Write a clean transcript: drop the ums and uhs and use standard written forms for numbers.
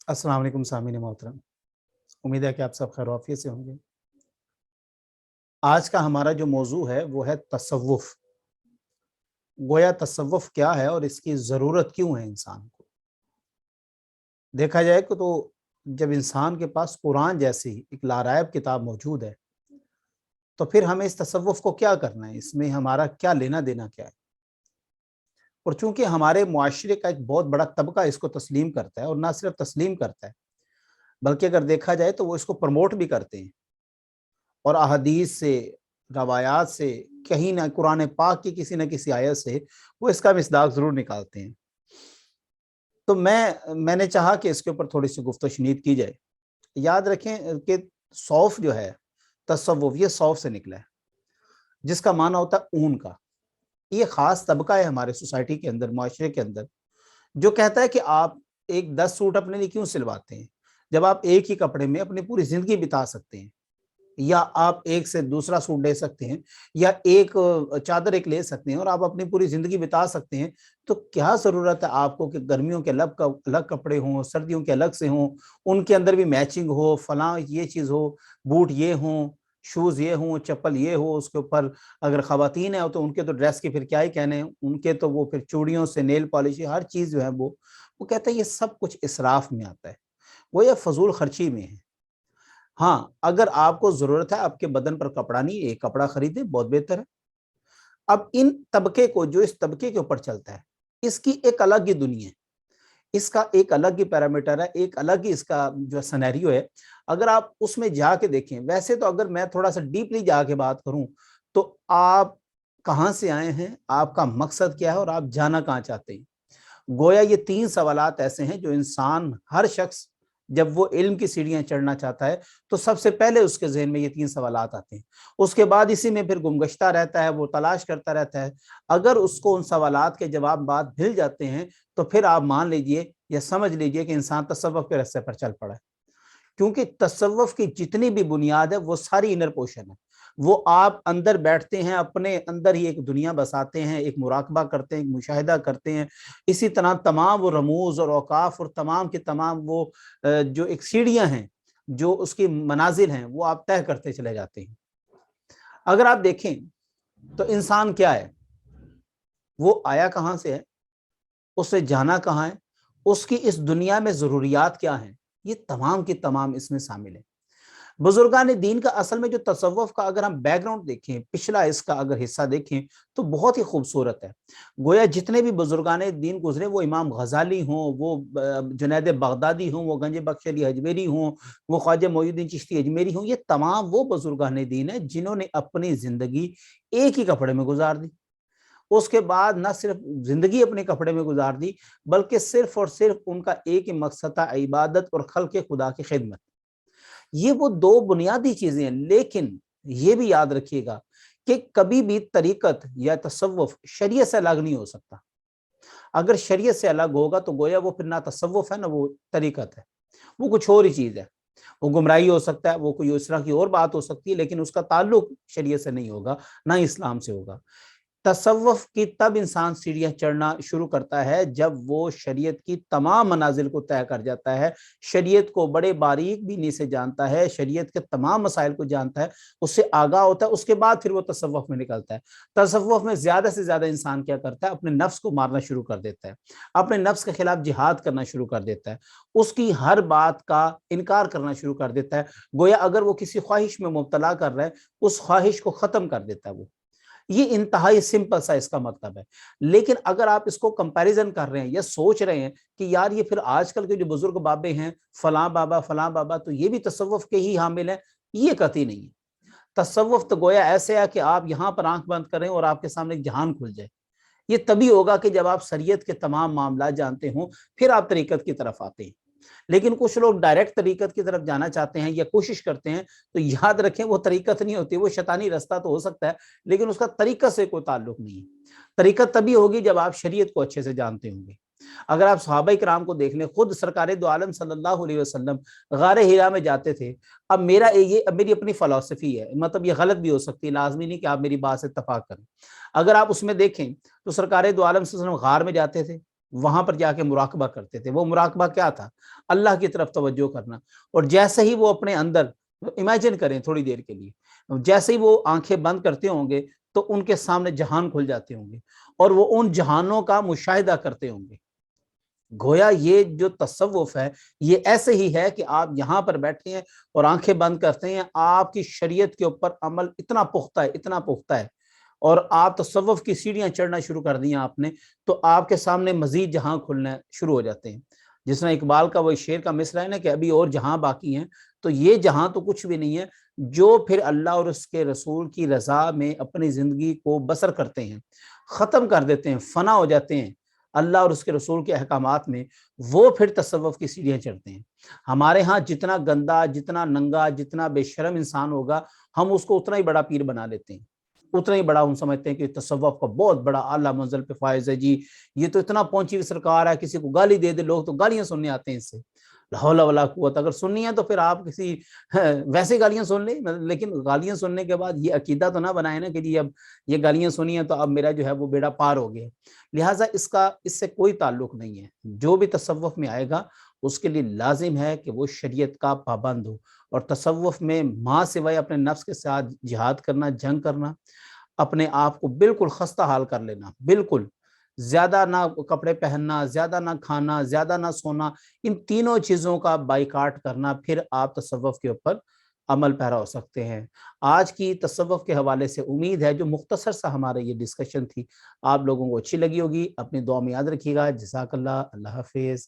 السلام علیکم سامعین محترم، امید ہے کہ آپ سب خیر و عافیت سے ہوں گے۔ آج کا ہمارا جو موضوع ہے وہ ہے تصوف۔ گویا تصوف کیا ہے اور اس کی ضرورت کیوں ہے انسان کو؟ دیکھا جائے کہ تو جب انسان کے پاس قرآن جیسی ایک لارائب کتاب موجود ہے تو پھر ہمیں اس تصوف کو کیا کرنا ہے، اس میں ہمارا کیا لینا دینا کیا ہے؟ اور چونکہ ہمارے معاشرے کا ایک بہت بڑا طبقہ اس کو تسلیم کرتا ہے، اور نہ صرف تسلیم کرتا ہے بلکہ اگر دیکھا جائے تو وہ اس کو پروموٹ بھی کرتے ہیں، اور احادیث سے، روایات سے، کہیں نہ قرآن پاک کی کسی نہ کسی آیت سے وہ اس کا مصداق ضرور نکالتے ہیں۔ تو میں نے چاہا کہ اس کے اوپر تھوڑی سی گفت و شنید کی جائے۔ یاد رکھیں کہ صوف جو ہے، تصوف، یہ صوف سے نکلا ہے، جس کا معنی ہوتا ہے اون کا۔ یہ خاص طبقہ ہے ہمارے سوسائٹی کے اندر، معاشرے کے اندر، جو کہتا ہے کہ آپ ایک 10 سوٹ اپنے لیے کیوں سلواتے ہیں جب آپ ایک ہی کپڑے میں اپنی پوری زندگی بتا سکتے ہیں، یا آپ ایک سے دوسرا سوٹ لے سکتے ہیں، یا ایک چادر ایک لے سکتے ہیں اور آپ اپنی پوری زندگی بتا سکتے ہیں۔ تو کیا ضرورت ہے آپ کو کہ گرمیوں کے الگ کپڑے ہوں، سردیوں کے الگ سے ہوں، ان کے اندر بھی میچنگ ہو، فلاں یہ چیز ہو، بوٹ یہ ہوں، شوز یہ ہوں، چپل یہ ہو، اس کے اوپر اگر خواتین ہیں تو ان کے تو ڈریس کے پھر کیا ہی کہنے ہیں، ان کے تو وہ پھر چوڑیوں سے نیل پالش، ہر چیز جو ہے وہ کہتا ہے یہ سب کچھ اسراف میں آتا ہے، وہ یہ فضول خرچی میں ہے۔ ہاں، اگر آپ کو ضرورت ہے، آپ کے بدن پر کپڑا نہیں، ایک کپڑا خریدیں، بہت بہتر ہے۔ اب ان طبقے کو، جو اس طبقے کے اوپر چلتا ہے، اس کی ایک الگ ہی دنیا ہے، اس کا ایک الگ ہی پیرامیٹر ہے، ایک الگ ہی اس کا جو سینیریو ہے۔ اگر آپ اس میں جا کے دیکھیں، ویسے تو اگر میں تھوڑا سا ڈیپلی جا کے بات کروں تو آپ کہاں سے آئے ہیں، آپ کا مقصد کیا ہے، اور آپ جانا کہاں چاہتے ہیں؟ گویا یہ 3 سوالات ایسے ہیں جو انسان، ہر شخص جب وہ علم کی سیڑھیاں چڑھنا چاہتا ہے تو سب سے پہلے اس کے ذہن میں یہ 3 سوالات آتے ہیں۔ اس کے بعد اسی میں پھر گمگشتہ رہتا ہے، وہ تلاش کرتا رہتا ہے۔ اگر اس کو ان سوالات کے جواب بعد مل جاتے ہیں تو پھر آپ مان لیجئے یا سمجھ لیجئے کہ انسان تصوف کے راستے پر چل پڑا ہے، کیونکہ تصوف کی جتنی بھی بنیاد ہے وہ ساری انر پوشن ہے۔ وہ آپ اندر بیٹھتے ہیں، اپنے اندر ہی ایک دنیا بساتے ہیں، ایک مراقبہ کرتے ہیں، ایک مشاہدہ کرتے ہیں۔ اسی طرح تمام وہ رموز اور اوقاف اور تمام کے تمام وہ جو ایک سیڑھیاں ہیں، جو اس کی منازل ہیں، وہ آپ طے کرتے چلے جاتے ہیں۔ اگر آپ دیکھیں تو انسان کیا ہے، وہ آیا کہاں سے ہے، اسے جانا کہاں ہے، اس کی اس دنیا میں ضروریات کیا ہیں، یہ تمام کی تمام اس میں شامل ہیں۔ بزرگان دین کا اصل میں جو تصوف کا اگر ہم بیک گراؤنڈ دیکھیں، پچھلا اس کا اگر حصہ دیکھیں تو بہت ہی خوبصورت ہے۔ گویا جتنے بھی بزرگان دین گزرے، وہ امام غزالی ہوں، وہ جنید بغدادی ہوں، وہ گنج بخش علی اجمیری ہوں، وہ خواجہ معین الدین چشتی اجمیری ہوں، یہ تمام وہ بزرگان دین ہیں جنہوں نے اپنی زندگی ایک ہی کپڑے میں گزار دی۔ اس کے بعد نہ صرف زندگی اپنے کپڑے میں گزار دی، بلکہ صرف اور صرف ان کا ایک ہی مقصد تھا، عبادت اور خلق خدا کی خدمت۔ یہ وہ 2 بنیادی چیزیں ہیں، لیکن یہ بھی یاد رکھیے گا کہ کبھی بھی طریقت یا تصوف شریعت سے الگ نہیں ہو سکتا۔ اگر شریعت سے الگ ہوگا تو گویا وہ پھر نہ تصوف ہے نہ وہ طریقت ہے، وہ کچھ اور ہی چیز ہے۔ وہ گمراہی ہو سکتا ہے، وہ کوئی اس طرح کی اور بات ہو سکتی ہے، لیکن اس کا تعلق شریعت سے نہیں ہوگا، نہ اسلام سے ہوگا۔ تصوف کی تب انسان سیڑھیاں چڑھنا شروع کرتا ہے جب وہ شریعت کی تمام منازل کو طے کر جاتا ہے، شریعت کو بڑے باریک بینی سے جانتا ہے، شریعت کے تمام مسائل کو جانتا ہے، اس سے آگاہ ہوتا ہے۔ اس کے بعد پھر وہ تصوف میں نکلتا ہے۔ تصوف میں زیادہ سے زیادہ انسان کیا کرتا ہے، اپنے نفس کو مارنا شروع کر دیتا ہے، اپنے نفس کے خلاف جہاد کرنا شروع کر دیتا ہے، اس کی ہر بات کا انکار کرنا شروع کر دیتا ہے۔ گویا اگر وہ کسی خواہش میں مبتلا کر رہا ہے، اس خواہش کو ختم کر دیتا ہے وہ۔ یہ انتہائی سمپل سا اس کا مطلب ہے۔ لیکن اگر آپ اس کو کمپیریزن کر رہے ہیں یا سوچ رہے ہیں کہ یار یہ پھر آج کل کے جو بزرگ بابے ہیں، فلاں بابا تو یہ بھی تصوف کے ہی حامل ہیں، یہ قطعی نہیں ہے۔ تصوف تو گویا ایسے ہے کہ آپ یہاں پر آنکھ بند کریں اور آپ کے سامنے ایک جہان کھل جائے۔ یہ تبھی ہوگا کہ جب آپ شریعت کے تمام معاملات جانتے ہوں، پھر آپ طریقت کی طرف آتے ہیں۔ لیکن کچھ لوگ ڈائریکٹ طریقت کی طرف جانا چاہتے ہیں یا کوشش کرتے ہیں، تو یاد رکھیں وہ طریقت نہیں ہوتی، وہ شیطانی رستہ تو ہو سکتا ہے لیکن اس کا طریقت سے کوئی تعلق نہیں ہے۔ طریقت تبھی ہوگی جب آپ شریعت کو اچھے سے جانتے ہوں گے۔ اگر آپ صحابہ کرام کو دیکھ لیں، خود سرکار دو عالم صلی اللہ علیہ وسلم غار حرا میں جاتے تھے۔ اب میری اپنی فلسفی ہے، مطلب یہ غلط بھی ہو سکتی ہے، لازمی نہیں کہ آپ میری بات سے اتفاق کریں۔ اگر آپ اس میں دیکھیں تو سرکار دو عالم صلی اللہ علیہ وسلم غار میں جاتے تھے، وہاں پر جا کے مراقبہ کرتے تھے. وہ مراقبہ کیا تھا؟ اللہ کی طرف توجہ کرنا. اور جیسے ہی وہ اپنے اندر امیجن کریں تھوڑی دیر کے لیے, جیسے ہی وہ آنکھیں بند کرتے ہوں گے تو ان کے سامنے جہان کھل جاتے ہوں گے اور وہ ان جہانوں کا مشاہدہ کرتے ہوں گے. گویا یہ جو تصوف ہے یہ ایسے ہی ہے کہ آپ یہاں پر بیٹھے ہیں اور آنکھیں بند کرتے ہیں, آپ کی شریعت کے اوپر عمل اتنا پختہ ہے, اتنا پختہ ہے, اور آپ تصوف کی سیڑھیاں چڑھنا شروع کر دیا آپ نے, تو آپ کے سامنے مزید جہاں کھلنا شروع ہو جاتے ہیں. جس طرح اقبال کا وہ شعر کا مصرع ہے نا کہ ابھی اور جہاں باقی ہیں, تو یہ جہاں تو کچھ بھی نہیں ہے جو پھر اللہ اور اس کے رسول کی رضا میں اپنی زندگی کو بسر کرتے ہیں, ختم کر دیتے ہیں, فنا ہو جاتے ہیں اللہ اور اس کے رسول کے احکامات میں, وہ پھر تصوف کی سیڑھیاں چڑھتے ہیں. ہمارے ہاں جتنا گندا, جتنا ننگا, جتنا بے شرم انسان ہوگا, ہم اس کو اتنا ہی بڑا پیر بنا لیتے ہیں, اتنا ہی بڑا ہم سمجھتے ہیں کہ تصوف کا بہت بڑا اعلیٰ منزل پہ فائز ہے جی, یہ تو اتنا پہنچی ہوئی سرکار ہے, کسی کو گالی دے دے لوگ تو گالیاں سننے آتے ہیں اس سے. لا حول ولا قوت, اگر سننی ہے تو پھر آپ کسی ویسے گالیاں سن لیں, لیکن گالیاں سننے کے بعد یہ عقیدہ تو نہ بنائے نا کہ جی اب یہ گالیاں سنی ہیں تو اب میرا جو ہے وہ بیڑا پار ہو گیا. لہٰذا اس سے کوئی تعلق نہیں ہے. جو بھی تصوف میں آئے گا اس کے لیے لازم ہے کہ وہ شریعت کا پابند ہو, اور تصوف میں ماں سوائے اپنے نفس کے ساتھ جہاد کرنا, جنگ کرنا, اپنے آپ کو بالکل خستہ حال کر لینا, بالکل زیادہ نہ کپڑے پہننا, زیادہ نہ کھانا, زیادہ نہ سونا, ان تینوں چیزوں کا بائیکاٹ کرنا, پھر آپ تصوف کے اوپر عمل پیرا ہو سکتے ہیں. آج کی تصوف کے حوالے سے امید ہے جو مختصر سا ہمارے یہ ڈسکشن تھی آپ لوگوں کو اچھی لگی ہوگی. اپنی دعا میں یاد رکھیے گا. جزاک اللہ. اللہ حافظ.